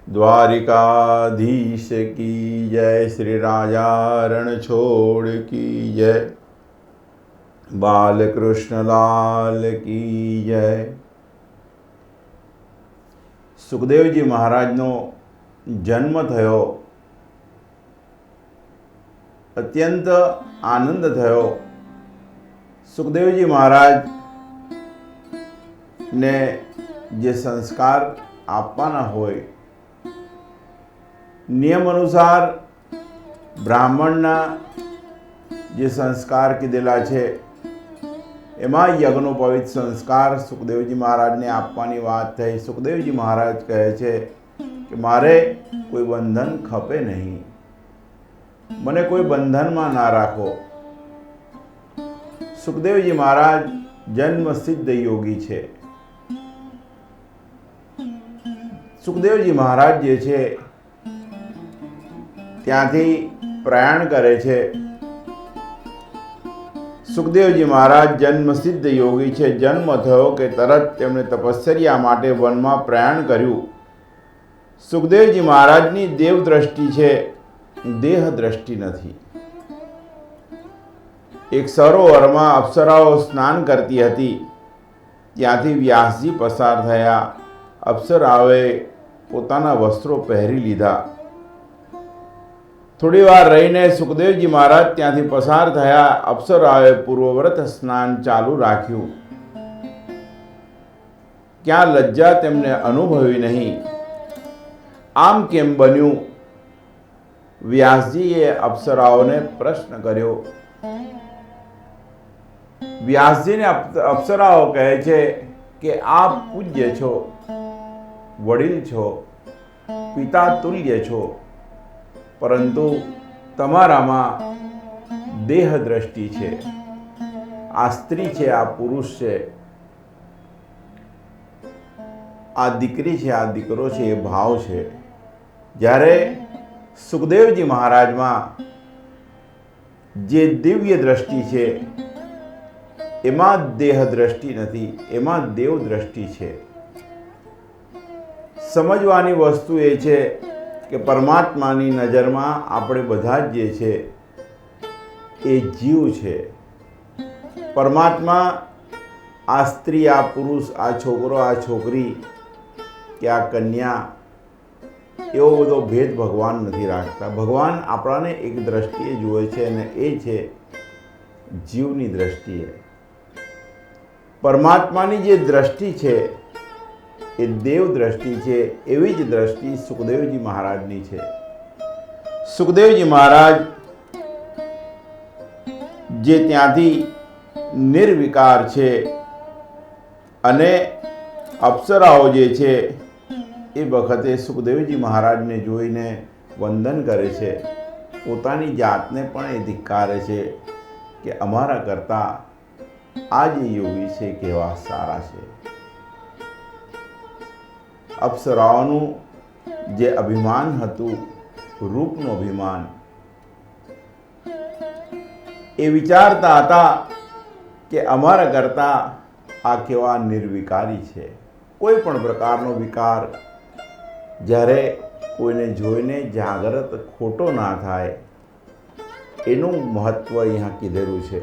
द्वारिकाधीश की जय, श्री राजा रणछोड़ की जय, बालकृष्ण लाल की जय। સુખદેવજી મહારાજનો જન્મ થયો, અત્યંત આનંદ થયો। સુખદેવજી મહારાજને જે સંસ્કાર આપવાના હોય, નિયમ અનુસાર બ્રાહ્મણના જે સંસ્કાર કીધેલા છે એમાં યજ્ઞોપવિત સંસ્કાર સુખદેવજી મહારાજને આપવાની વાત થઈ। સુખદેવજી મહારાજ કહે છે કે મારે કોઈ બંધન ખપે નહીં, મને કોઈ બંધનમાં ના રાખો। સુખદેવજી મહારાજ જન્મ સિદ્ધ યોગી છે। સુખદેવજી મહારાજ જે છે ત્યાંથી પ્રયાણ કરે છે। સુખદેવજી મહારાજ જન્મ સિદ્ધ યોગી છે। જન્મ થયો કે તરત તેમણે તપશ્ચર્યા માટે વનમાં પ્રયાણ કર્યું। સુખદેવજી મહારાજની દેવ દ્રષ્ટિ છે, દેહ દ્રષ્ટિ નથી। એક સરોવરમાં અપ્સરાઓ સ્નાન કરતી હતી, ત્યાંથી વ્યાસજી પસાર થયા। અપ્સરાઓએ પોતાના વસ્ત્રો પહેરી લીધા। થોડી વાર રહીને સુખદેવજી મહારાજ ત્યાંથી પસાર થયા। અપ્સરાઓએ પૂર્વવ્રત સ્નાન ચાલુ રાખ્યું। ક્યાં લજ્જા તેમને અનુભવી નહીં। આમ કેમ બન્યું? વ્યાસજીએ અપ્સરાઓને પ્રશ્ન કર્યો। વ્યાસજીને અપ્સરાઓ કહે છે કે આપ પૂજ્ય છો, વડીલ છો, પિતા તુલ્ય છો, પરંતુ તમારામાં દેહ દ્રષ્ટિ છે। આ સ્ત્રી છે, આ પુરુષ છે, આ દીકરી છે, આ દીકરો છે, એ ભાવ છે। જ્યારે સુખદેવજી મહારાજમાં જે દિવ્ય દ્રષ્ટિ છે એમાં દેહ દ્રષ્ટિ નથી, એમાં દેવ દ્રષ્ટિ છે। સમજવાની વસ્તુ એ છે કે પરમાત્માની નજરમાં આપણે બધા જ જે છે એ જીવ છે। પરમાત્મા આ સ્ત્રી, આ પુરુષ, આ છોકરો, આ છોકરી કે આ કન્યા એવો બધો ભેદ ભગવાન નથી રાખતા। ભગવાન આપણાને એક દ્રષ્ટિએ જુએ છે અને એ છે જીવની દ્રષ્ટિએ। પરમાત્માની જે દ્રષ્ટિ છે એ દેવ દ્રષ્ટિ છે। એવી જ દ્રષ્ટિ સુખદેવજી મહારાજની છે। સુખદેવજી મહારાજ જે ત્યાંથી નિર્વિકાર છે અને અપ્સરાઓ જે છે એ વખતે સુખદેવજી મહારાજને જોઈને વંદન કરે છે। પોતાની જાતને પણ એ ધિક્કારે છે કે અમારા કરતાં આ જે યોગી છે કેવા સારા છે। અપ્સરાઓનું જે અભિમાન હતું, રૂપનું અભિમાન, એ વિચારતા હતા કે અમારા કરતાં આ કેવા નિર્વિકારી છે। કોઈ પણ પ્રકારનો વિકાર જ્યારે કોઈને જોઈને જાગૃત ખોટો ના થાય, એનું મહત્વ અહીંયા કીધેલું છે।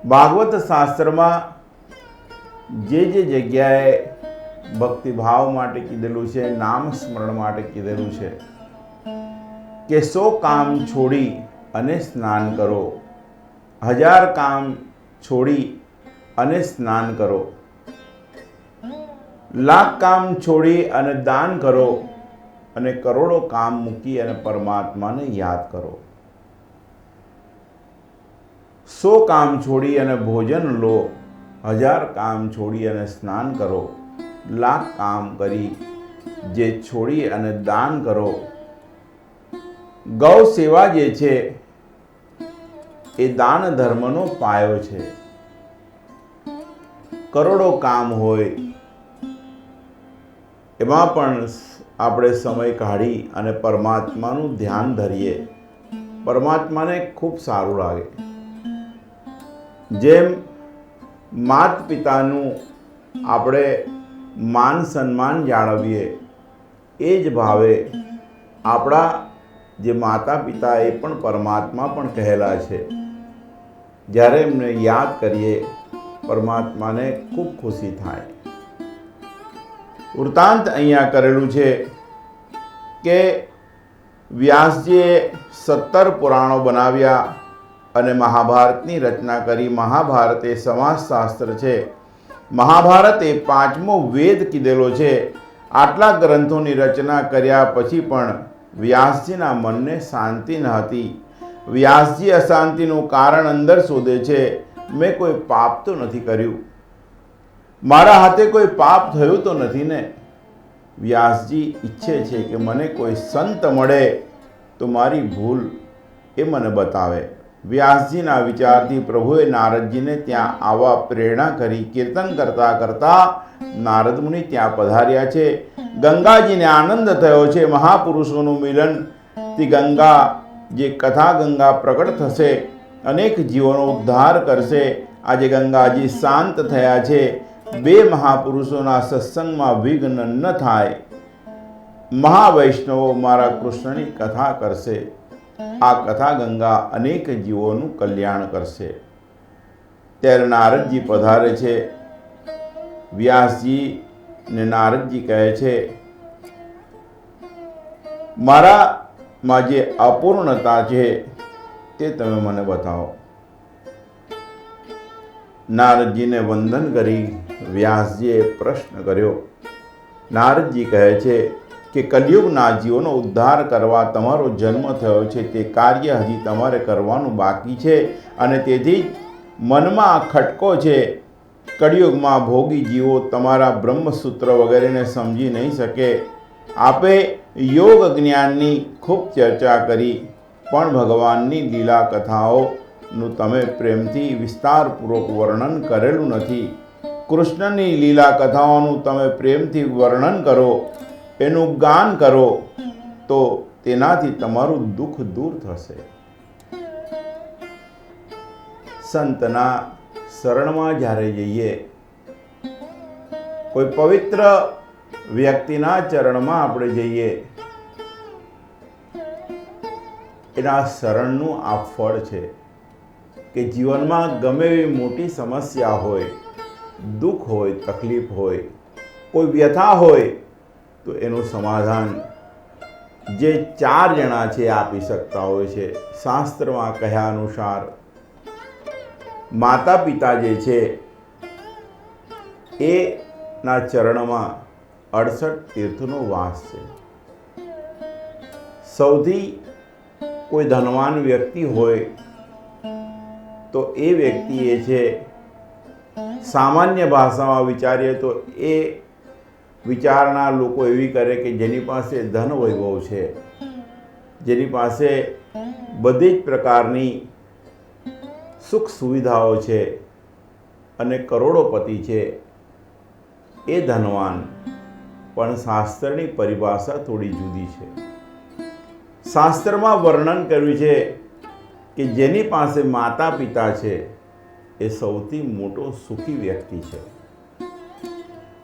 ભાગવત શાસ્ત્રમાં જે જગ્યાએ ભક્તિભાવ માટે કીધેલું છે, નામ સ્મરણ માટે કીધેલું છે કે 100 કામ છોડી અને સ્નાન કરો, 1000 કામ છોડી અને સ્નાન કરો, 1,00,000 કામ છોડી અને દાન કરો, અને કરોડો કામ મૂકી અને પરમાત્માને યાદ કરો। 100 કામ છોડી અને ભોજન લો, 1000 કામ છોડી અને સ્નાન કરો, 1,00,000 કામ કરી જે છોડી અને દાન કરો। ગૌ સેવા જે છે એ દાન ધર્મનો પાયો છે। કરોડો કામ હોય એમાં પણ આપણે સમય કાઢી અને પરમાત્માનું ધ્યાન ધરીએ, પરમાત્માને ખૂબ સારું લાગે। જેમ માત પિતાનું આપણે માન સન્માન જાળવીએ, એ જ ભાવે આપણા જે માતા પિતા એ પણ પરમાત્મા પણ કહેલા છે. જ્યારે એમને યાદ કરીએ પરમાત્માને ખૂબ ખુશી થાય. વૃત્તાંત અહીંયા કરેલું છે કે વ્યાસજીએ 17 પુરાણો બનાવ્યા અને મહાભારતની રચના કરી. મહાભારત એ સમાજશાસ્ત્ર છે. મહાભારત એ 5મો વેદ કીધેલો છે. આટલા ગ્રંથોની રચના કર્યા પછી પણ વ્યાસજીના મનને શાંતિ ન હતી. વ્યાસજી અશાંતિનું કારણ અંદર શોધે છે. મેં કોઈ પાપ તો નથી કર્યું, મારા હાથે કોઈ પાપ થયું તો નથી ને. વ્યાસજી ઈચ્છે છે કે મને કોઈ સંત મળે તો મારી ભૂલ એ મને બતાવે. વ્યાસજીના વિચારથી પ્રભુએ નારદજીને ત્યાં આવવા પ્રેરણા કરી. કીર્તન કરતા કરતા નારદ મુનિ ત્યાં પધાર્યા છે. ગંગાજીને આનંદ થયો છે. મહાપુરુષોનું મિલનથી ગંગા જે કથા ગંગા પ્રગટ થશે, અનેક જીવોનો ઉદ્ધાર કરશે. આજે ગંગાજી શાંત થયા છે. 2 મહાપુરુષોના સત્સંગમાં વિઘ્ન ન થાય. મહાવૈષ્ણવો મારા કૃષ્ણની કથા કરશે. આ કથા ગંગા અનેક જીવોનું કલ્યાણ કરશે. ત્યારે નારદજી પધારે છે. વ્યાસજી ને નારદજી કહે છે, મારામાં જે અપૂર્ણતા છે તે તમે મને બતાવો. નારદજીને વંદન કરી વ્યાસજીએ પ્રશ્ન કર્યો. નારદજી કહે છે કે કલિયુગના જીવોનો ઉદ્ધાર કરવા તમારો જન્મ થયો છે. તે કાર્ય હજી તમારે કરવાનું બાકી છે અને તેથી જ મનમાં ખટકો છે. કળિયુગમાં ભોગી જીવો તમારા બ્રહ્મસૂત્ર વગેરેને સમજી નહીં શકે. આપે યોગ જ્ઞાનની ખૂબ ચર્ચા કરી, પણ ભગવાનની લીલા કથાઓનું તમે પ્રેમથી વિસ્તારપૂર્વક વર્ણન કરેલું નથી. કૃષ્ણની લીલા કથાઓનું તમે પ્રેમથી વર્ણન કરો, એનું ગાન કરો તો તેનાથી તમારું દુઃખ દૂર થશે. સંતના શરણમાં જ્યારે જઈએ, કોઈ પવિત્ર વ્યક્તિના ચરણમાં આપણે જઈએ, એના શરણનું આ ફળ છે કે જીવનમાં ગમે એવી મોટી સમસ્યા હોય, દુઃખ હોય, તકલીફ હોય, કોઈ વ્યથા હોય તો એનું સમાધાન જે 4 જણા છે આપી શકતા હોય છે. શાસ્ત્રમાં કહ્યા અનુસાર માતા પિતા જે છે એના ચરણમાં 68 તીર્થનો વાસ છે. સૌથી કોઈ ધનવાન વ્યક્તિ હોય તો એ વ્યક્તિ એ છે, સામાન્ય ભાષામાં વિચારીએ તો એ વિચારણા લોકો એવી કરે કે જેની પાસે ધન વૈભવ છે, જેની પાસે બધી જ પ્રકારની સુખ સુવિધાઓ છે અને કરોડોપતિ છે, એ ધનવાન. પણ શાસ્ત્રની પરિભાષા થોડી જુદી છે. શાસ્ત્રમાં વર્ણન કર્યું છે કે જેની પાસે માતા પિતા છે એ સૌથી મોટો સુખી વ્યક્તિ છે.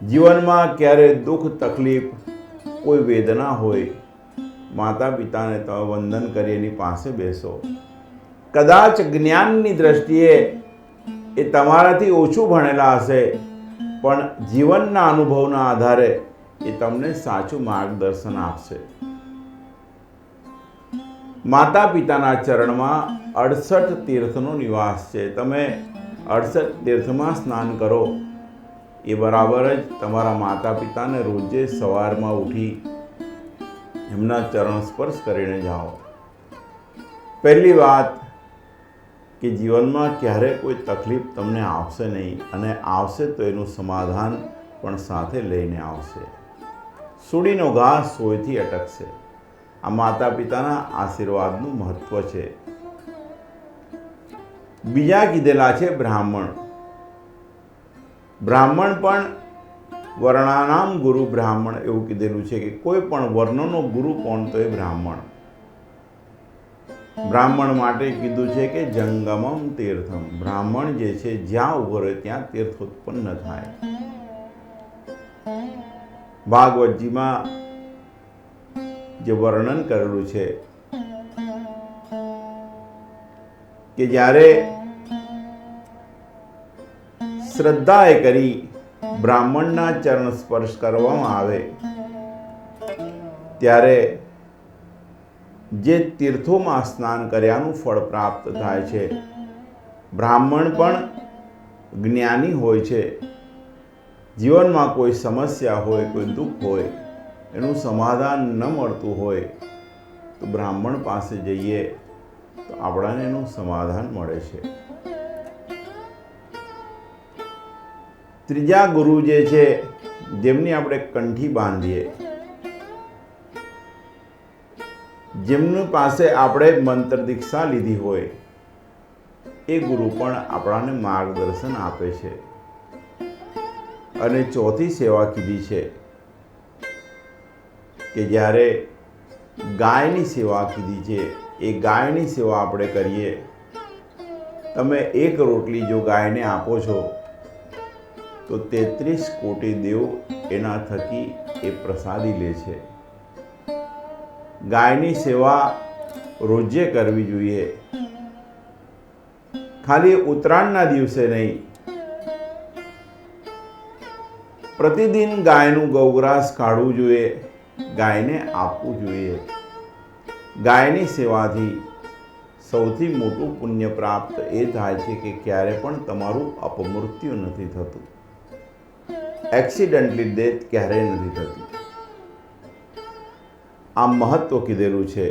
જીવનમાં ક્યારે દુઃખ તકલીફ કોઈ વેદના હોય, માતા પિતાને તમે વંદન કરી એની પાસે બેસો. કદાચ જ્ઞાનની દ્રષ્ટિએ એ તમારાથી ઓછું ભણેલા હશે, પણ જીવનના અનુભવના આધારે એ તમને સાચું માર્ગદર્શન આપશે. માતા પિતાના ચરણમાં 68 તીર્થનો નિવાસ છે. તમે 68 તીર્થમાં સ્નાન કરો એ બરાબર જ તમારા માતા પિતાને રોજે સવારમાં ઉઠી એમના ચરણ સ્પર્શ કરીને જાઓ. પહેલી વાત કે જીવનમાં ક્યારેય કોઈ તકલીફ તમને આવશે નહીં, અને આવશે તો એનું સમાધાન પણ સાથે લઈને આવશે. સૂડીનો ઘા સોયથી અટકશે. આ માતા પિતાના આશીર્વાદનું મહત્વ છે. બીજા કીધેલા છે બ્રાહ્મણ. બ્રાહ્મણ પણ વર્ણાનામ ગુરુ બ્રાહ્મણ એવું કીધેલું છે કે કોઈ પણ વર્ણનો ગુરુ કોણ તો એ બ્રાહ્મણ. બ્રાહ્મણ માટે કીધું છે કે જંગમમ તીર્થમ. બ્રાહ્મણ જે છે જ્યાં ઉભો રહે ત્યાં તીર્થ ઉત્પન્ન થાય. ભાગવતજીમાં જે વર્ણન કરેલું છે કે જ્યારે શ્રદ્ધાએ કરી બ્રાહ્મણના ચરણ સ્પર્શ કરવામાં આવે ત્યારે જે તીર્થોમાં સ્નાન કર્યાનું ફળ પ્રાપ્ત થાય છે. બ્રાહ્મણ પણ જ્ઞાની હોય છે. જીવનમાં કોઈ સમસ્યા હોય, કોઈ દુઃખ હોય, એનું સમાધાન ન મળતું હોય તો બ્રાહ્મણ પાસે જઈએ તો આપણાને એનું સમાધાન મળે છે. ત્રીજા ગુરુ જે છે, જેમની આપણે કંઠી બાંધીએ, જેમની પાસે આપણે મંત્ર દીક્ષા લીધી હોય, એ ગુરુ પણ આપણાને માર્ગદર્શન આપે છે. અને ચોથી સેવા કીધી છે કે જ્યારે ગાયની સેવા કીધી છે, એ ગાયની સેવા આપણે કરીએ. તમે એક રોટલી જો ગાયને આપો છો તો 33 કોટી દેવ એના થકી એ પ્રસાદી લે છે. ગાયની સેવા રોજે કરવી જોઈએ. ખાલી ઉત્તરાયણના દિવસે નહીં, પ્રતિદિન ગાયનું ગૌગ્રાસ કાઢવું જોઈએ, ગાયને આપવું જોઈએ. ગાયની સેવાથી સૌથી મોટું પુણ્ય પ્રાપ્ત એ થાય છે કે ક્યારે પણ તમારું અપમૃત્યુ નથી થતું, એક્સિડન્ટલી ડેથ ક્યારેય નથી થતી. આ મહત્વ કીધેલું છે.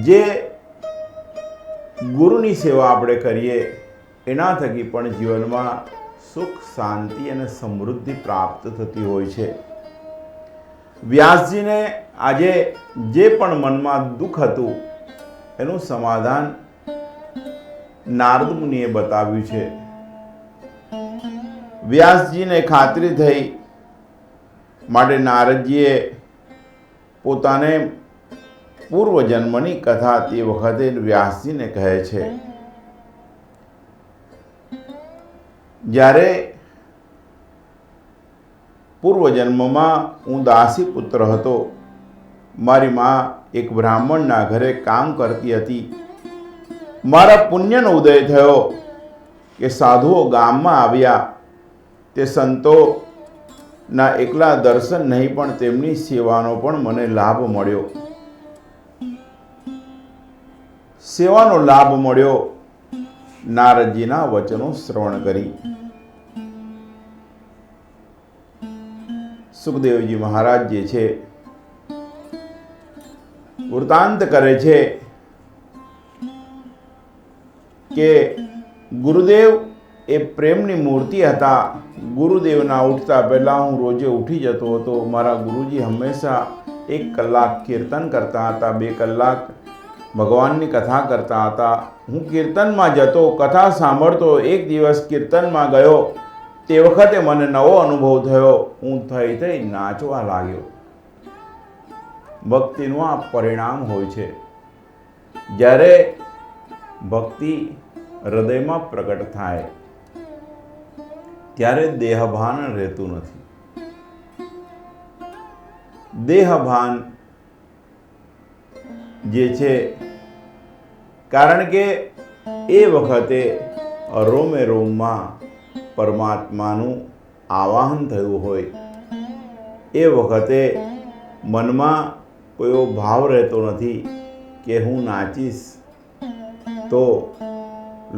જે ગુરુની સેવા આપણે કરીએ એના થકી પણ જીવનમાં સુખ, શાંતિ અને સમૃદ્ધિ પ્રાપ્ત થતી હોય છે. વ્યાસજીને આજે જે પણ મનમાં દુઃખ હતું એનું સમાધાન નારદ મુનિએ બતાવ્યું છે. વ્યાસજીને ખાતરી થઈ માટે નારદજીએ પોતાને પૂર્વજન્મની કથા તે વખતે વ્યાસજીને કહે છે. જ્યારે પૂર્વજન્મમાં હું દાસી પુત્ર હતો, મારી મા એક બ્રાહ્મણના ઘરે કામ કરતી હતી. મારા પુણ્યનો ઉદય થયો કે સાધુઓ ગામમાં આવ્યા. તે સંતોના એકલા દર્શન નહીં પણ તેમની સેવાનો પણ મને લાભ મળ્યો. સેવાનો લાભ મળ્યો નારદજીના વચનો શ્રવણ કરી. સુખદેવજી મહારાજ જે છે વૃત્તાંત કરે છે કે ગુરુદેવ એ પ્રેમની મૂર્તિ હતા. ગુરુદેવના ઉઠતા પહેલાં હું રોજે ઉઠી જતો હતો. મારા ગુરુજી હંમેશા 1 કલાક કીર્તન કરતા હતા, 2 કલાક ભગવાનની કથા કરતા હતા. હું કીર્તનમાં જતો, કથા સાંભળતો. એક દિવસ કીર્તનમાં ગયો, તે વખતે મને નવો અનુભવ થયો. હું થઈ નાચવા લાગ્યો. ભક્તિનું આ પરિણામ હોય છે. જ્યારે ભક્તિ હૃદયમાં પ્રગટ થાય ત્યારે દેહભાન રહેતું નથી. દેહભાન જે છે, કારણ કે એ વખતે રોમે રોમમાં પરમાત્માનું આવાહન થયું હોય. એ વખતે મનમાં કોઈ ભાવ રહેતો નથી કે હું નાચીશ તો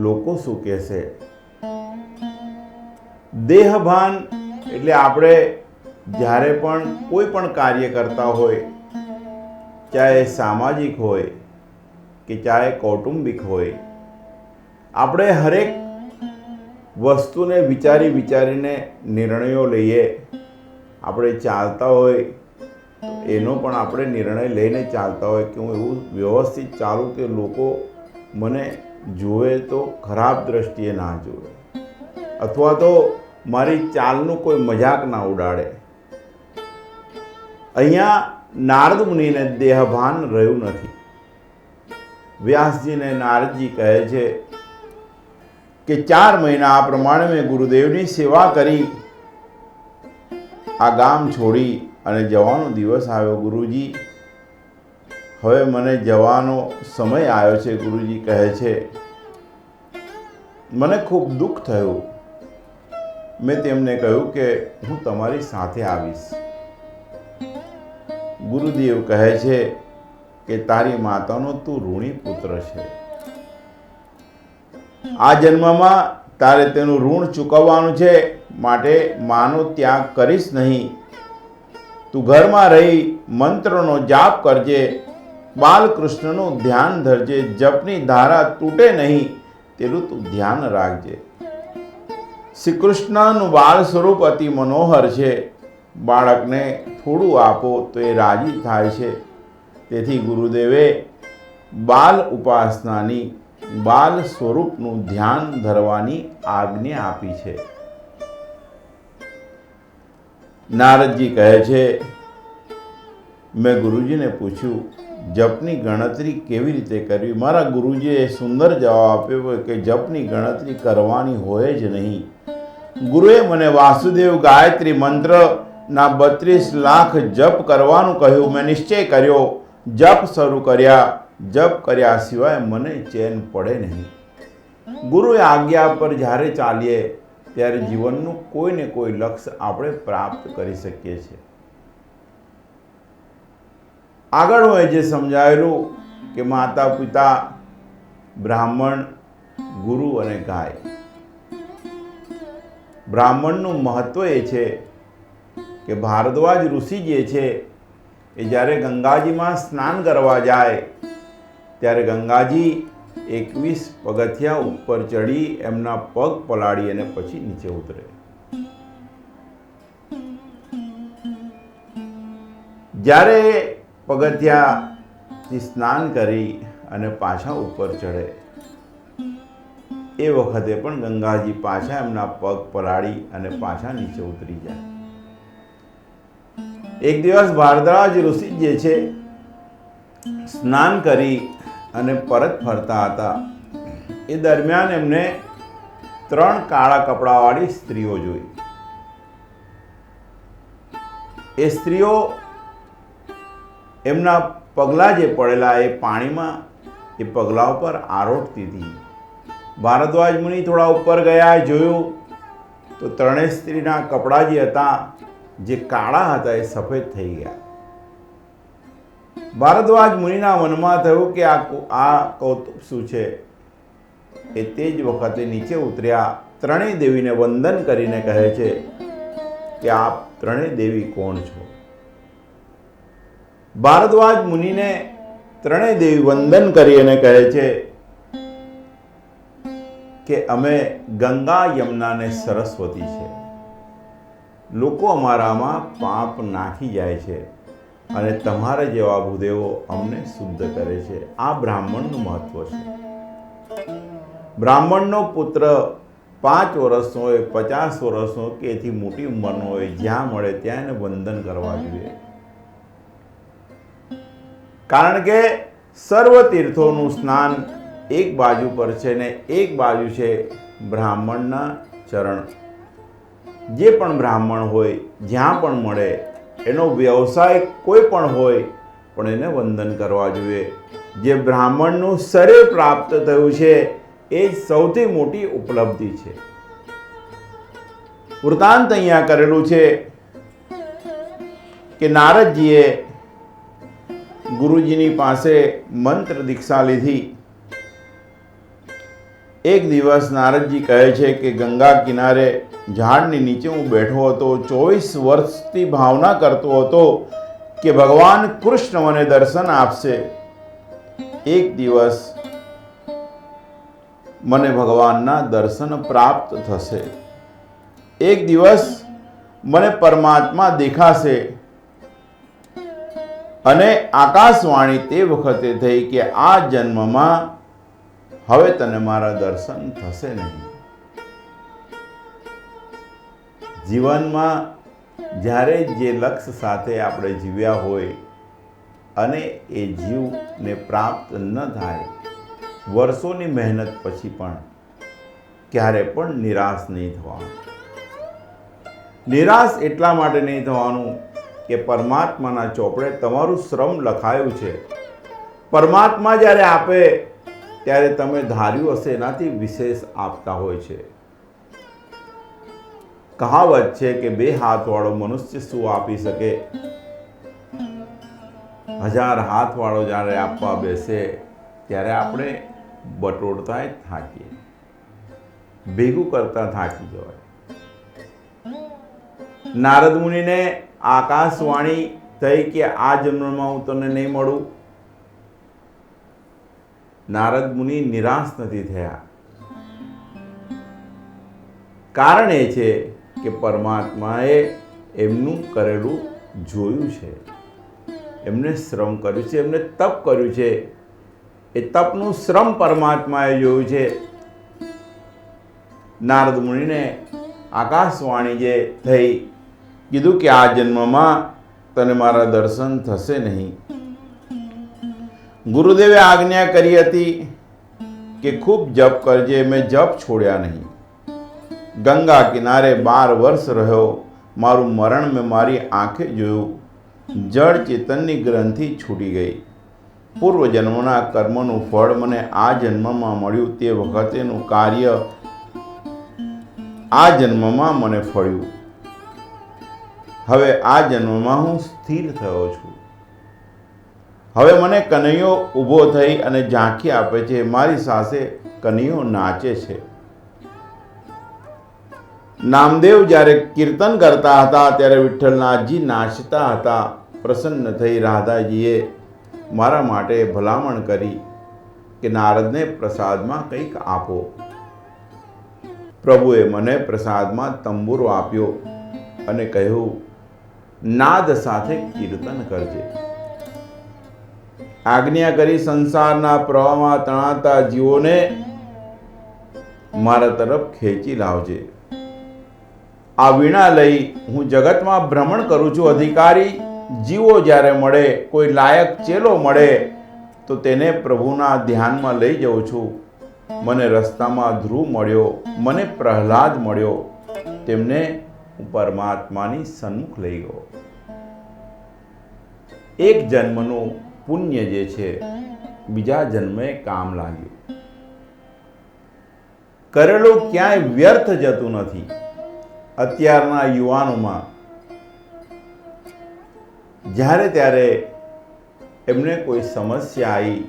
લોકો શું કહેશે. દેહભાન એટલે આપણે જ્યારે પણ કોઈ પણ કાર્ય કરતા હોય, ચાહે સામાજિક હોય કે ચાહે કૌટુંબિક હોય, આપણે હરેક વસ્તુને વિચારીને નિર્ણયો લઈએ. આપણે ચાલતા હોય તો એનો પણ આપણે નિર્ણય લઈને ચાલતા હોય કે હું એવું વ્યવસ્થિત ચાલું કે લોકો મને જુએ તો ખરાબ દ્રષ્ટિએ ના જુએ, અથવા તો મારી ચાલનું કોઈ મજાક ના ઉડાડે. અહીંયા નારદ મુનિને દેહભાન રહ્યું નથી. વ્યાસજીને નારદજી કહે છે કે 4 મહિના આ પ્રમાણે મેં ગુરુદેવની સેવા કરી, આ ગામ છોડી અને જવાનો દિવસ આવ્યો. ગુરુજી, હવે મને જવાનો સમય આવ્યો છે. ગુરુજી કહે છે, મને ખૂબ દુઃખ થયું. મેં તેમને કહ્યું કે હું તમારી સાથે આવીશ. ગુરુદેવ કહે છે કે તારી માતાનો તું ઋણી પુત્ર છે. આ જન્મમાં તારે તેનું ઋણ ચૂકવવાનું છે, માટે માનો ત્યાગ કરીશ નહીં. તું ઘરમાં રહી મંત્રનો જાપ કરજે, બાલકૃષ્ણનું ધ્યાન ધરજે, જપની ધારા તૂટે નહીં તેનું તું ધ્યાન રાખજે. શ્રી કૃષ્ણનું બાળ સ્વરૂપ અતિ મનોહર છે. બાળકને થોડું આપો તો એ રાજી થાય છે. તેથી ગુરુદેવે બાલ ઉપાસનાની, બાલ સ્વરૂપનું ધ્યાન ધરવાની આજ્ઞા આપી છે. નારદજી કહે છે, મેં ગુરુજીને પૂછ્યું, જપની ગણતરી કેવી રીતે કરવી? મારા ગુરુજીએ સુંદર જવાબ આપ્યો કે જપની ગણતરી કરવાની હોય જ નહીં. ગુરુએ મને વાસુદેવ ગાયત્રી મંત્રના 32 લાખ જપ કરવાનું કહ્યું. મેં નિશ્ચય કર્યો, જપ શરૂ કર્યા. જપ કર્યા સિવાય મને ચેન પડે નહીં. ગુરુએ આજ્ઞા પર જ્યારે ચાલીએ ત્યારે જીવનનું કોઈ ને કોઈ લક્ષ્ય આપણે પ્રાપ્ત કરી શકીએ છીએ. આગળ હું જે સમજાવેલું કે માતા પિતા, બ્રાહ્મણ, ગુરુ અને ગાય. બ્રાહ્મણનું મહત્વ એ છે કે ભારદ્વાજ ઋષિ જે છે એ જ્યારે ગંગાજીમાં સ્નાન કરવા જાય ત્યારે ગંગાજી 21 પગથિયા ઉપર ચડી એમના પગ પલાળી અને પછી નીચે ઉતરે. જ્યારે પગથિયાથી સ્નાન કરી અને પાછા ઉપર ચડે એ વખતે પણ ગંગાજી પાછા એમના પગ પલાળી અને પાછા નીચે ઉતરી જાય. એક દિવસ ભારદ્વાજ ઋષિ જે છે સ્નાન કરી અને પરત ફરતા હતા. એ દરમિયાન એમને 3 કાળા કપડાવાળી સ્ત્રીઓ જોઈ. એ સ્ત્રીઓ એમના પગલાં જે પડેલા એ પાણીમાં એ પગલાં ઉપર આરોટતી હતી. ભારદ્વાજ મુનિ થોડા ઉપર ગયા, જોયું તો 3 સ્ત્રીના કપડાં જે હતા જે કાળા હતા એ સફેદ થઈ ગયા. ભારદ્વાજ મુનિના મનમાં થયું કે આ કૌતુક શું છે. એ તે જ વખતે નીચે ઉતર્યા, 3 દેવીને વંદન કરીને કહે છે કે આપ 3 દેવી કોણ છો? ભારદ્વાજ મુનિને 3 દેવી વંદન કરી અને કહે છે કે અમે ગંગા, યમુના અને સરસ્વતી છે. લોકો અમારામાં પાપ નાખી જાય છે અને તમારા જેવા ભૂદેવો અમને શુદ્ધ કરે છે. આ બ્રાહ્મણનું મહત્વ છે. બ્રાહ્મણનો પુત્ર 5 વર્ષનો હોય, 50 વર્ષનો કે એથી મોટી ઉંમરનો હોય, જ્યાં મળે ત્યાં એને વંદન કરવા જોઈએ. કારણ કે સર્વ તીર્થોનું સ્નાન એક બાજુ પર છે ને એક બાજુ છે બ્રાહ્મણના ચરણ. જે પણ બ્રાહ્મણ હોય, જ્યાં પણ મળે, એનો વ્યવસાય કોઈ પણ હોય, પણ એને વંદન કરવા જોઈએ. જે બ્રાહ્મણનું શરીર પ્રાપ્ત થયું છે એ જ સૌથી મોટી ઉપલબ્ધિ છે. વૃત્તાંત અહીંયા કરેલું છે કે નારદજીએ ગુરુજીની પાસે મંત્ર દીક્ષા લીધી. એક દિવસ નારદજી કહે છે કે ગંગા કિનારે ઝાડની નીચે હું બેઠો હતો. 24 વર્ષથી ભાવના કરતો હતો કે ભગવાન કૃષ્ણ મને દર્શન આપશે. એક દિવસ મને ભગવાનના દર્શન પ્રાપ્ત થશે. એક દિવસ મને પરમાત્મા દેખાશે. અને આકાશવાણી તે વખતે થઈ કે આ જન્મમાં હવે તને મારા દર્શન થશે નહીં. જીવનમાં જ્યારે જે લક્ષ્ય સાથે આપણે જીવ્યા હોય અને એ જીવને પ્રાપ્ત ન થાય, વર્ષોની મહેનત પછી પણ ક્યારે પણ નિરાશ નહીં થવાનું. નિરાશ એટલા માટે નહીં થવાનું કે પરમાત્માના ચોપડે તમારું શ્રમ લખાયું છે. પરમાત્મા જ્યારે આપે ત્યારે તમે ધાર્યું હશે એનાથી વિશેષ આપતા હોય છે. કહાવત છે કે 2 હાથવાળો મનુષ્ય શું આપી શકે? 1000 હાથવાળો જ્યારે આપવા બેસે ત્યારે આપણે બટોરતા જ થાકીએ, ભેગું કરતા થાકી જવાય. નારદ મુનિને આકાશવાણી થઈ કે આ જન્મમાં હું તને નહીં મળું. નારદ મુનિ નિરાશ નથી થયા. કારણ એ છે કે પરમાત્માએ એમનું કરેલું જોયું છે, એમને શ્રમ કર્યું છે, એમને તપ કર્યું છે. એ તપનું શ્રમ પરમાત્માએ જોયું છે. નારદ મુનિને આકાશવાણી જે થઈ કીધું કે આ જન્મમાં તને મારા દર્શન થશે નહીં. ગુરુદેવે આજ્ઞા કરી હતી કે ખૂબ જપ કરજે. મેં જપ છોડ્યા નહીં. ગંગા કિનારે 12 વર્ષ રહ્યો. મારું મરણ મેં મારી આંખે જોયું. જળ ચેતનની ગ્રંથિ છૂટી ગઈ. પૂર્વ જન્મના કર્મનું ફળ મને આ જન્મમાં મળ્યું. તે વખતેનું કાર્ય આ જન્મમાં મને ફળ્યું. હવે આ જન્મમાં હું સ્થિર થયો છું. હવે મને કનૈયો ઊભો થઈ અને ઝાંખી આપે છે. મારી સાથે કનૈયો નાચે છે. નામદેવ જ્યારે કીર્તન કરતા હતા ત્યારે વિઠ્ઠલનાથજી નાચતા હતા. પ્રસન્ન થઈ રાધાજીએ મારા માટે ભલામણ કરી કે નારદને પ્રસાદમાં કંઈક આપો. પ્રભુએ મને પ્રસાદમાં તંબુરો આપ્યો અને કહ્યું, નાદ સાથે કીર્તન કરજે. આજ્ઞા કરી સંસારના પ્રવાહમાં તણાતા જીવોને મારા તરફ ખેંચી લાવજે. આ વીણા લઈ હું જગતમાં ભ્રમણ કરું છું. અધિકારી જીવો જ્યારે મળે, કોઈ લાયક ચેલો મળે તો તેને પ્રભુના ધ્યાનમાં લઈ જાઉં છું. મને રસ્તામાં ધ્રુવ મળ્યો, મને પ્રહલાદ મળ્યો. તેમને હું પરમાત્માની સન્મુખ લઈ ગયો. એક જન્મનું પુણ્ય જે છે બીજા જન્મે કામ લાગ્યું. કરેલું ક્યાંય વ્યર્થ જતું નથી. અત્યારના યુવાનોમાં જ્યારે ત્યારે એમને કોઈ સમસ્યા આવી,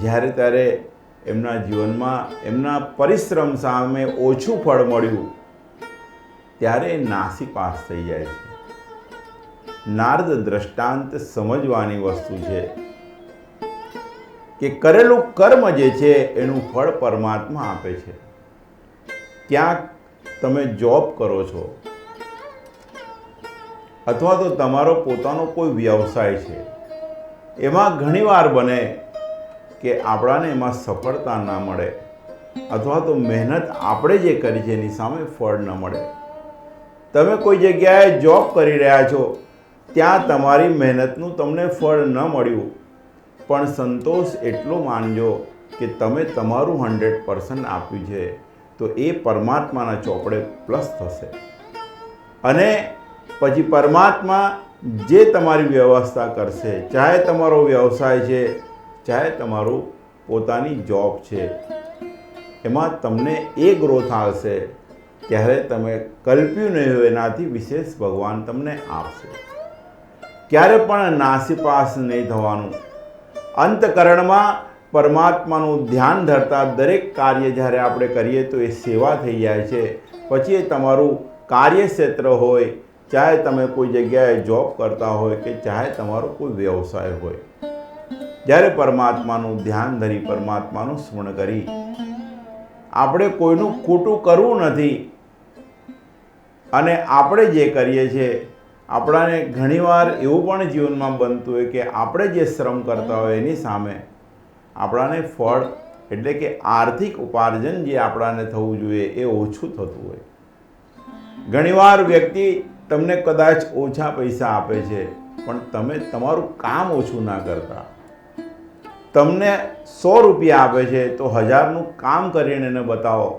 જ્યારે ત્યારે એમના જીવનમાં એમના પરિશ્રમ સામે ઓછું ફળ મળ્યું, ત્યારે નાસીપાસ થઈ જાય છે. નારદ દ્રષ્ટાંત સમજવાની વસ્તુ છે કે કરેલું કર્મ જે છે એનું ફળ પરમાત્મા આપે છે. ક્યાંક તમે જોબ કરો છો અથવા તો તમારો પોતાનો કોઈ વ્યવસાય છે, એમાં ઘણીવાર બને કે આપણાને એમાં સફળતા ના મળે અથવા તો મહેનત આપણે જે કરી છે એની સામે ફળ ન મળે. તમે કોઈ જગ્યાએ જોબ કરી રહ્યા છો, ત્યાં તમારી મહેનતનું તમને ફળ ન મળ્યું, પણ સંતોષ એટલો માનજો કે તમે તમારું 100% આપ્યું છે, તો એ પરમાત્માના ચોપડે પ્લસ થશે. અને પછી પરમાત્મા જે તમારી વ્યવસ્થા કરશે, ચાહે તમારો વ્યવસાય છે, ચાહે તમારું પોતાની જોબ છે, એમાં તમને એ ગ્રોથ આવશે ત્યારે તમે કલ્પ્યું નહીં હોય એનાથી વિશેષ ભગવાન તમને આપશે. ક્યારે પણ નાસીપાસ નહીં થવાનું. અંતકરણમાં પરમાત્માનું ધ્યાન ધરતા દરેક કાર્ય જ્યારે આપણે કરીએ તો એ સેવા થઈ જાય છે. પછી એ તમારું કાર્યક્ષેત્ર હોય, ચાહે તમે કોઈ જગ્યાએ જોબ કરતા હોય કે ચાહે તમારો કોઈ વ્યવસાય હોય, જ્યારે પરમાત્માનું ધ્યાન ધરી પરમાત્માનું સ્મરણ કરી આપણે કોઈનું ખોટું કરવું નથી. અને આપણે જે કરીએ છીએ આપણાને ઘણીવાર એવું પણ જીવનમાં બનતું હોય કે આપણે જે શ્રમ કરતા હોય એની સામે આપણાને ફળ એટલે કે આર્થિક ઉપાર્જન જે આપણાને થવું જોઈએ એ ઓછું થતું હોય. ઘણીવાર વ્યક્તિ તમને કદાચ ઓછા પૈસા આપે છે, પણ તમે તમારું કામ ઓછું ના કરતા, તમને 100 રૂપિયા આપે છે તો 1000નું કામ કરીને એને બતાવો.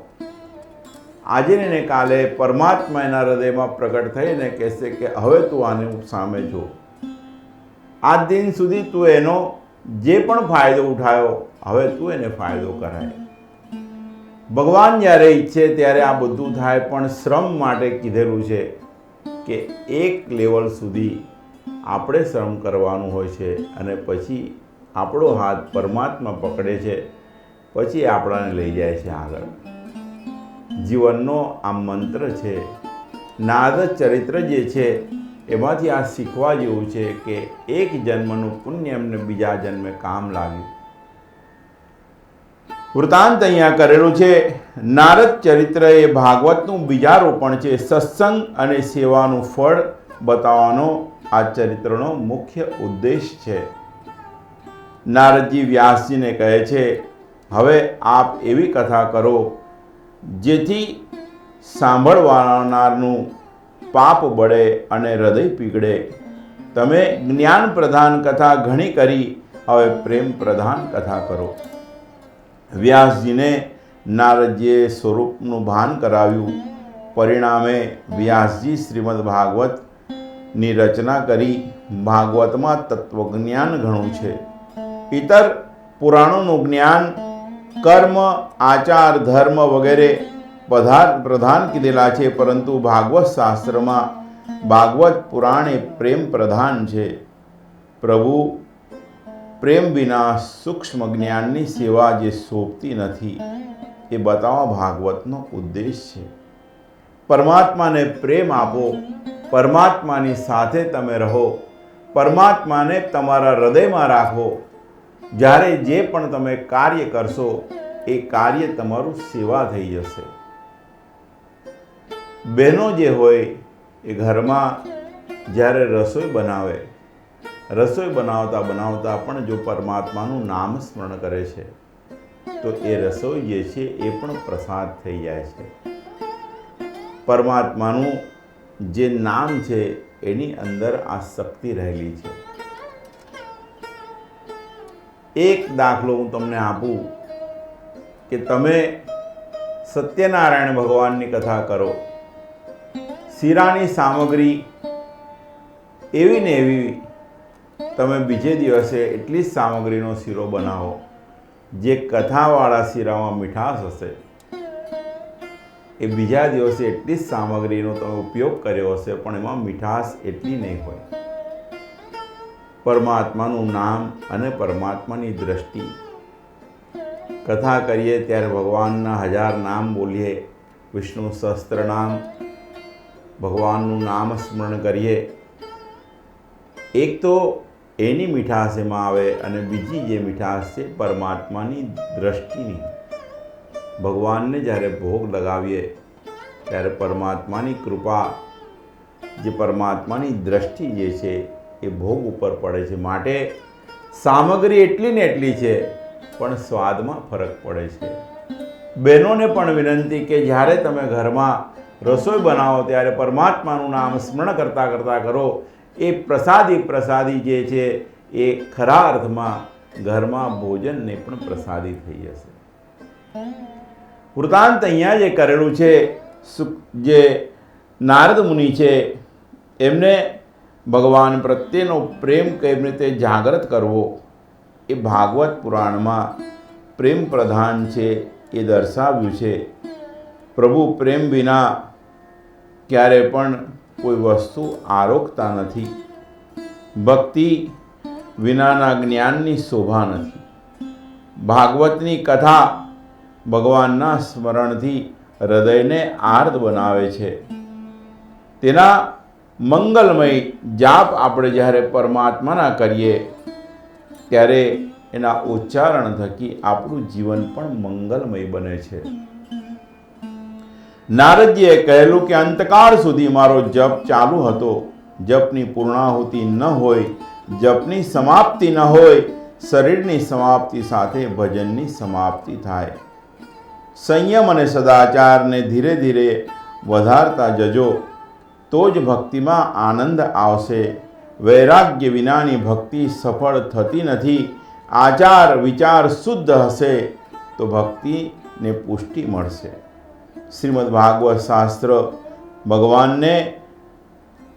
આજે ને કાલે પરમાત્મા એના હૃદયમાં પ્રગટ થઈને કહેશે કે હવે તું આની સામે જો. આજ દિન સુધી તું એનો જે પણ ફાયદો ઉઠાયો, હવે તું એને ફાયદો કરાય. ભગવાન જ્યારે ઈચ્છે ત્યારે આ બધું થાય, પણ શ્રમ માટે કીધેલું છે કે એક લેવલ સુધી આપણે શ્રમ કરવાનું હોય છે અને પછી આપણો હાથ પરમાત્મા પકડે છે, પછી આપણાને લઈ જાય છે આગળ. જીવનનો આ મંત્ર છે. નારદ ચરિત્ર જે છે એમાંથી આ શીખવા જેવું છે કે એક જન્મનું પુણ્ય એમને બીજા જન્મે કામ લાગ્યું. વૃતાંત અહીંયા કરેલું છે. નારદ ચરિત્ર એ ભાગવતનું બીજારોપણ છે. સત્સંગ અને સેવાનું ફળ બતાવવાનો આ ચરિત્રનો મુખ્ય ઉદ્દેશ છે. નારદજી વ્યાસજીને કહે છે, હવે આપ એવી કથા કરો જેથી સાંભળવાનારનું પાપ બળે અને હૃદય પીગળે. તમે જ્ઞાન પ્રધાન કથા ઘણી કરી, હવે પ્રેમ પ્રધાન કથા કરો. વ્યાસજીને નારદજીએ સ્વરૂપનું ભાન કરાવ્યું. પરિણામે વ્યાસજી શ્રીમદ ભાગવતની રચના કરી. ભાગવતમાં તત્વજ્ઞાન ઘણું છે. ઇતર પુરાણોનું જ્ઞાન, કર્મ, આચાર, ધર્મ વગેરે પ્રધાન કીધેલા છે, પરંતુ ભાગવત શાસ્ત્રમાં ભાગવત પુરાણ એ પ્રેમ પ્રધાન છે. પ્રભુ પ્રેમ વિના સૂક્ષ્મ જ્ઞાનની સેવા જે શોભતી નથી એ બતાવવા ભાગવતનો ઉદ્દેશ છે. પરમાત્માને પ્રેમ આપો, પરમાત્માની સાથે તમે રહો, પરમાત્માને તમારા હૃદયમાં રાખો. જ્યારે જે પણ તમે કાર્ય કરશો એ કાર્ય તમારું સેવા થઈ જશે. બહેનો જે હોય એ ઘરમાં જ્યારે રસોઈ બનાવે, રસોઈ બનાવતા બનાવતા પણ જો પરમાત્માનું નામ સ્મરણ કરે છે તો એ રસોઈ જે છે એ પણ પ્રસાદ થઈ જાય છે. પરમાત્માનું જે નામ છે એની અંદર આ શક્તિ રહેલી છે. એક દાખલો હું તમને આપું કે તમે સત્યનારાયણ ભગવાનની કથા કરો. શીરાની સામગ્રી એવી ને એવી તમે બીજે દિવસે એટલી જ સામગ્રીનો શીરો બનાવો, જે કથાવાળા શીરામાં મીઠાશ હશે એ બીજા દિવસે એટલી જ સામગ્રીનો તમે ઉપયોગ કર્યો હશે પણ એમાં મીઠાશ એટલી નહીં હોય. પરમાત્માનું નામ અને પરમાત્માની દ્રષ્ટિ. કથા કરીએ ત્યારે ભગવાનના 1000 નામ બોલીએ, વિષ્ણુ સહસ્ત્ર નામ, ભગવાનનું નામ સ્મરણ કરીએ. એક તો એની મીઠાશ એમાં આવે અને બીજી જે મીઠાશ છે પરમાત્માની દ્રષ્ટિની. ભગવાનને જ્યારે ભોગ લગાવીએ ત્યારે પરમાત્માની કૃપા, જે પરમાત્માની દ્રષ્ટિ જે છે એ ભોગ ઉપર પડે છે. માટે સામગ્રી એટલી ને એટલી છે પણ સ્વાદમાં ફરક પડે છે. બહેનોને પણ વિનંતી કે જ્યારે તમે ઘરમાં રસોઈ બનાવો ત્યારે પરમાત્માનું નામ સ્મરણ કરતાં કરતાં કરો. એ પ્રસાદી જે છે એ ખરા અર્થમાં ઘરમાં ભોજનને પણ પ્રસાદી થઈ જશે. વૃતાંત અહીંયા જે કરેલું છે, જે નારદ મુનિ છે એમને ભગવાન પ્રત્યેનો પ્રેમ કેવી રીતે જાગૃત કરવો એ ભાગવત પુરાણમાં પ્રેમ પ્રધાન છે એ દર્શાવ્યું છે. પ્રભુ પ્રેમ વિના ક્યારે પણ કોઈ વસ્તુ આરોગતા નથી. ભક્તિ વિનાના જ્ઞાનની શોભા નથી. ભાગવતની કથા ભગવાનના સ્મરણથી હૃદયને આર્દ બનાવે છે. તેના મંગલમય જાપ આપણે જ્યારે પરમાત્માના કરીએ ત્યારે એના ઉચ્ચારણ થકી આપણું જીવન પણ મંગલમય બને છે. નારદજીએ કહેલું કે અંતકાળ સુધી મારો જપ ચાલુ હતો. જપની પૂર્ણાહુતિ ન હોય, જપની સમાપ્તિ ન હોય, શરીરની સમાપ્તિ સાથે ભજનની સમાપ્તિ થાય. સંયમ અને સદાચારને ધીરે ધીરે વધારતા જજો તો જ ભક્તિમાં આનંદ આવશે. વૈરાગ્ય વિનાની ભક્તિ સફળ થતી નથી. આચાર વિચાર શુદ્ધ હશે તો ભક્તિને પુષ્ટિ મળશે. શ્રીમદ ભાગવત શાસ્ત્ર ભગવાનને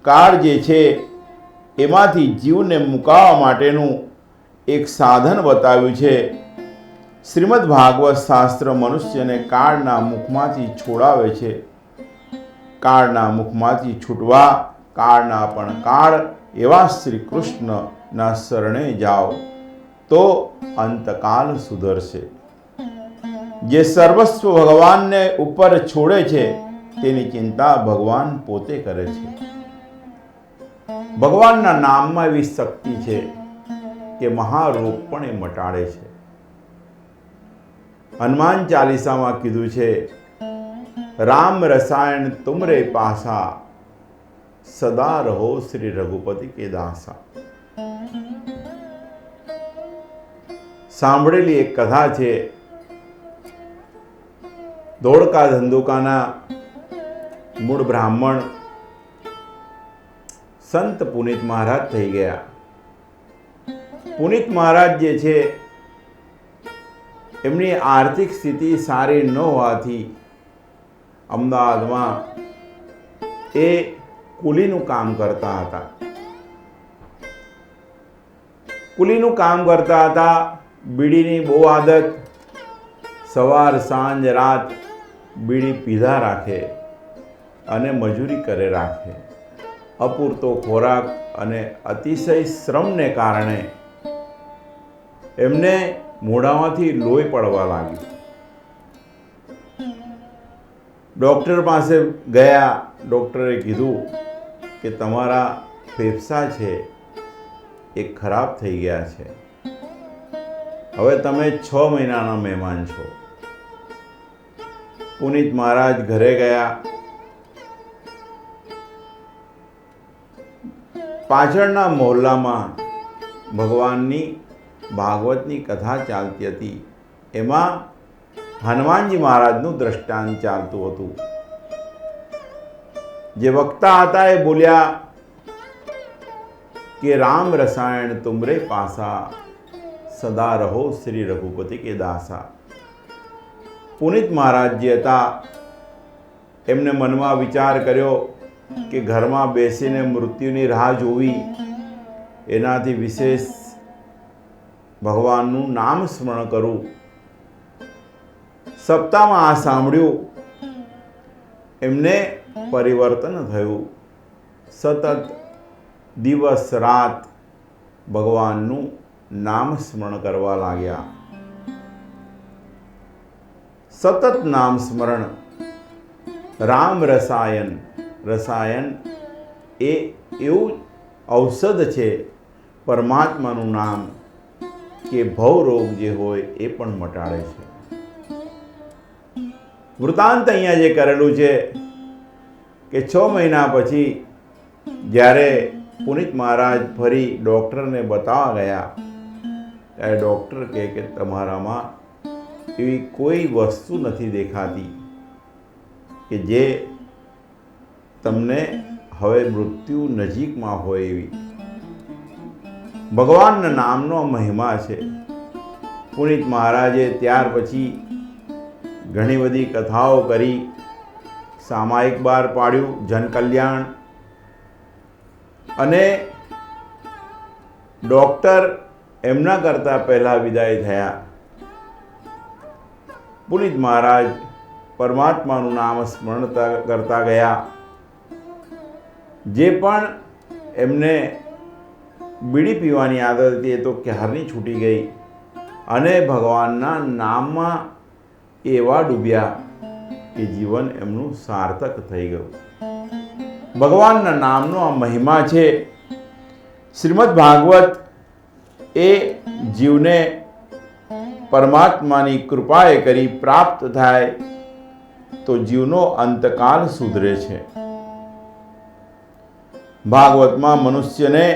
કાળ જે છે એમાંથી જીવને મુકાવવા માટેનું એક સાધન બતાવ્યું છે. શ્રીમદ ભાગવત શાસ્ત્ર મનુષ્યને કાળના મુખમાંથી છોડાવે છે. કાળના મુખમાંથી છૂટવા કાળના પણ કાળ એવા શ્રી કૃષ્ણના શરણે જાઓ તો અંતકાલ સુધરશે. જે સર્વસ્વ ભગવાનને ઉપર છોડે છે તેની ચિંતા ભગવાન પોતે કરે છે. ભગવાનના નામમાં એવી શક્તિ છે કે મહારોગ પણ એ મટાડે છે. હનુમાન ચાલીસામાં કીધું છે, રામ રસાયણ તુમરે પાસા, સદા રહો શ્રી રઘુપતિ કે દાસા. સાંભળેલી એક કથા છે. ધોળકા ધંધુકાના મૂળ બ્રાહ્મણ સંત પુનિત મહારાજ થઈ ગયા. પુનિત મહારાજ જે છે એમની આર્થિક સ્થિતિ સારી ન હોવાથી અમદાવાદમાં એ કુલીનું કામ કરતા હતા. કુલીનું કામ કરતા હતા. બીડીની બહુ આદત. સવાર સાંજ રાત બીડી પીધા રાખે અને મજૂરી કરે રાખે. અપૂરતો ખોરાક અને અતિશય શ્રમને કારણે એમને મોઢામાંથી લોહી પડવા લાગ્યું. ડૉક્ટર પાસે ગયા. ડૉક્ટરે કીધું કે તમારા ફેફસા છે એ ખરાબ થઈ ગયા છે. હવે તમે 6 મહિનાના મહેમાન છો. પુનિત મહારાજ ઘરે ગયા. પાછળના મહોલ્લામાં ભગવાનની ભાગવતની કથા ચાલતી હતી. એમાં હનુમાનજી મહારાજનું દ્રષ્ટાંત ચાલતું હતું. જે વક્તા હતા એ બોલ્યા કે રામ રસાયણ તુમરે પાસા, સદા રહો શ્રી રઘુપતિ કે દાસા. પુનિત મહારાજ જે હતા એમને મનમાં વિચાર કર્યો કે ઘરમાં બેસીને મૃત્યુની રાહ જોવી એનાથી વિશેષ ભગવાનનું નામ સ્મરણ કરવું. સપ્તાહમાં આ સાંભળ્યું. એમને પરિવર્તન થયું. સતત દિવસ રાત ભગવાનનું નામ સ્મરણ કરવા લાગ્યા. સતત નામ સ્મરણ. રામ રસાયન. રસાયન એ એવું ઔષધ છે, પરમાત્માનું નામ, કે ભવ રોગ જે હોય એ પણ મટાડે છે. વૃતાંત અહીંયા જે કરેલું છે કે 6 મહિના પછી જ્યારે પુનિત મહારાજ ફરી ડૉક્ટરને બતાવવા ગયા ત્યારે ડૉક્ટર કહે કે તમારામાં એવી કોઈ વસ્તુ નથી દેખાતી કે જે તમને હવે મૃત્યુ નજીકમાં હોય એવી. ભગવાનના નામનો મહિમા છે. પુનિત મહારાજે ત્યાર પછી ઘણી બધી કથાઓ કરી. સામાયિક બહાર પાડ્યું, જનકલ્યાણ. અને ડૉક્ટર એમના કરતાં પહેલાં વિદાય થયા. પુનિત મહારાજ પરમાત્માનું નામ સ્મરણ કરતા ગયા. જે પણ એમને બીડી પીવાની આદત હતી એ તો ક્યારની છૂટી ગઈ અને ભગવાનના નામમાં એવા ડૂબ્યા કે જીવન એમનું સાર્થક થઈ ગયું. ભગવાનના નામનો આ મહિમા છે. શ્રીમદ ભાગવત એ જીવને પરમાત્માની કૃપાએ કરી પ્રાપ્ત થાય તો જીવનો અંતકાલ સુધરે છે. ભાગવતમાં મનુષ્યને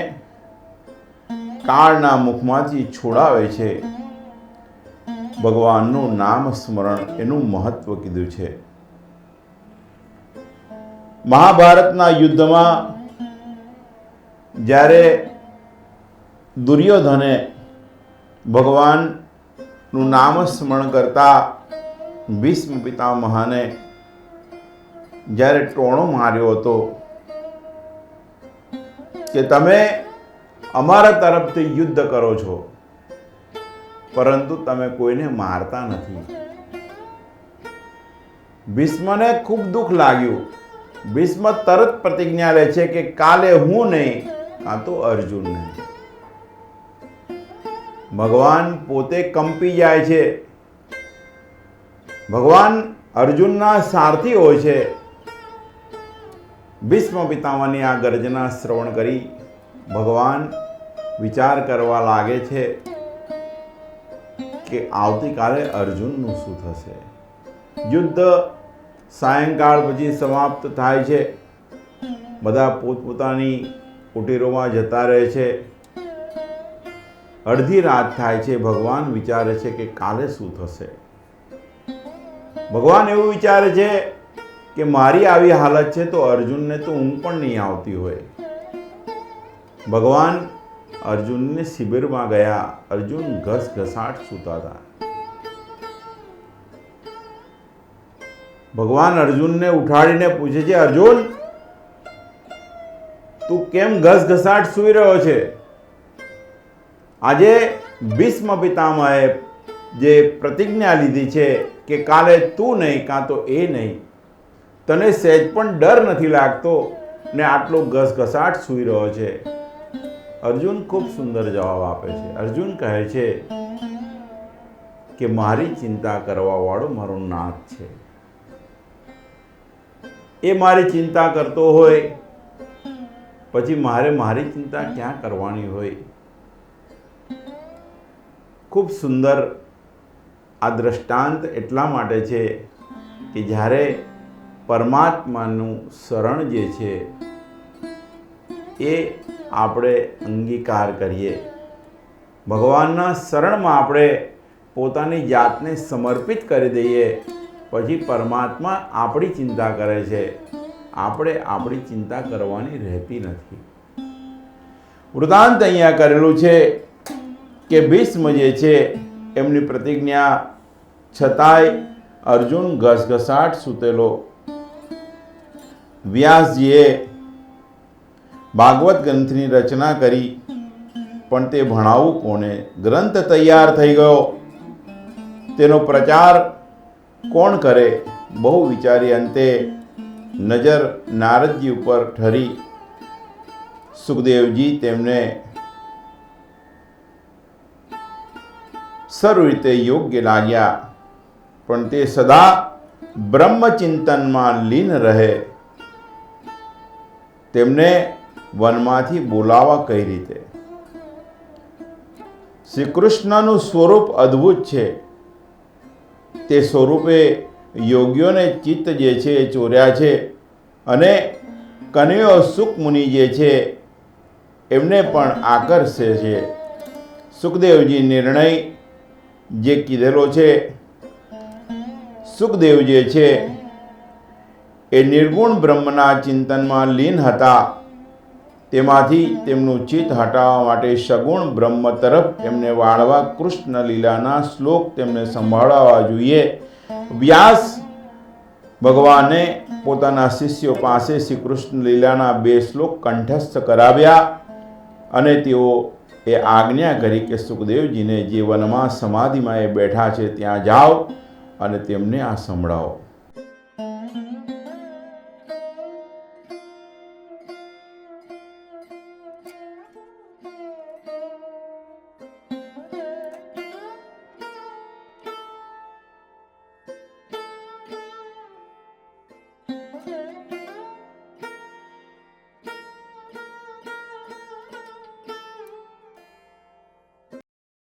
કાળના મુખમાંથી છોડાવે છે. ભગવાનનું નામ સ્મરણ એનું મહત્વ કીધું છે. મહાભારતના યુદ્ધમાં જ્યારે દુર્યોધને ભગવાનનું નામ સ્મરણ કરતા ભીષ્મ પિતામહને જ્યારે ટોણો માર્યો હતો કે તમે અમારા તરફથી યુદ્ધ કરો છો, પરંતુ તમે કોઈને મારતા નથી. ભીષ્મને ખૂબ દુઃખ લાગ્યું. ભીષ્મ તરત પ્રતિજ્ઞા લે છે કે કાલે હું નહીં, કાં તો અર્જુન નહીં. ભગવાન પોતે કંપી જાય છે. ભગવાન અર્જુનના સારથી હોય છે. ભીષ્મ પિતામહની આ ગર્જના શ્રવણ કરી ભગવાન વિચાર કરવા લાગે છે કે આવતીકાલે અર્જુનનું શું થશે. યુદ્ધ સાયંકાળ પછી સમાપ્ત થાય છે. બધા પોતપોતાની કુટીરોમાં જતા રહે છે. અડધી રાત થાય છે. ભગવાન વિચારે છે કે કાલે શું થશે. ભગવાન એવું વિચારે છે કે મારી આવી હાલત છે તો અર્જુનને તો ઊંઘ પણ નહીં આવતી હોય. ભગવાન અર્જુનને શિબિરમાં ગયા. અર્જુન ઘસઘસાટ સૂતા હતા. ભગવાન અર્જુનને ઉઠાડીને પૂછે છે, અર્જુન તું કેમ ઘસઘસાટ સૂઈ રહ્યો છે? આજે ભીષ્મ પિતામહે જે પ્રતિજ્ઞા લીધી છે કે કાલે તું નહીં કાં તો એ નહીં, તને સહેજ પણ ડર નથી લાગતો ને આટલો ઘસઘસાટ સૂઈ રહ્યો છે? અર્જુન ખૂબ સુંદર જવાબ આપે છે. અર્જુન કહે છે કે મારી ચિંતા કરવા વાળો મારો નાથ છે. એ મારી ચિંતા કરતો હોય પછી મારે મારી ચિંતા ક્યાં કરવાની હોય? ખૂબ સુંદર આ દ્રષ્ટાંત એટલા માટે છે કે જ્યારે પરમાત્માનું શરણ જે છે એ આપણે અંગીકાર કરીએ, ભગવાનના શરણમાં આપણે પોતાની જાતને સમર્પિત કરી દઈએ, પછી પરમાત્મા આપણી ચિંતા કરે છે. આપણે આપણી ચિંતા કરવાની રહેતી નથી. વૃતાંત અહીંયા કરેલું છે કે ભીષ્મ જે છે એમની પ્રતિજ્ઞા છતાંય અર્જુન ઘસઘસાટ સૂતેલો. વ્યાસજીએ ભાગવત ગ્રંથની રચના કરી, પણ તે ભણાવવું કોને? ગ્રંથ તૈયાર થઈ ગયો, તેનો પ્રચાર કોણ કરે? બહુ વિચારી અંતે નજર નારદજી ઉપર ઠરી. સુખદેવજી તેમને સર્વ રીતે યોગ્ય લાગ્યા, પણ તે સદા બ્રહ્મચિંતનમાં લીન રહે. તેમને વનમાંથી બોલાવા કઈ રીતે? શ્રી કૃષ્ણનું સ્વરૂપ અદ્ભુત છે. તે સ્વરૂપે યોગીઓને ચિત્ત જે છે એ ચોર્યા છે, અને કનૈયો સુખ મુનિ જે છે એમને પણ આકર્ષે છે. સુખદેવજી નિર્ણય જે કીધેલો છે, સુખદેવ જે છે એ નિર્ગુણ બ્રહ્મના ચિંતનમાં લીન હતા. તેમાંથી તેમનું ચિત્ત હટાવવા માટે સગુણ બ્રહ્મ તરફ એમને વાળવા કૃષ્ણ લીલાના શ્લોક તેમને સંભાળવા જોઈએ. વ્યાસ ભગવાને પોતાના શિષ્યો પાસે શ્રી કૃષ્ણ લીલાના 2 શ્લોક કંઠસ્થ કરાવ્યા, અને તેઓ એ આજ્ઞા કરી કે સુખદેવજીને જે વનમાં સમાધિમાં એ બેઠા છે ત્યાં જાઓ અને તેમને આ સંભળાવો.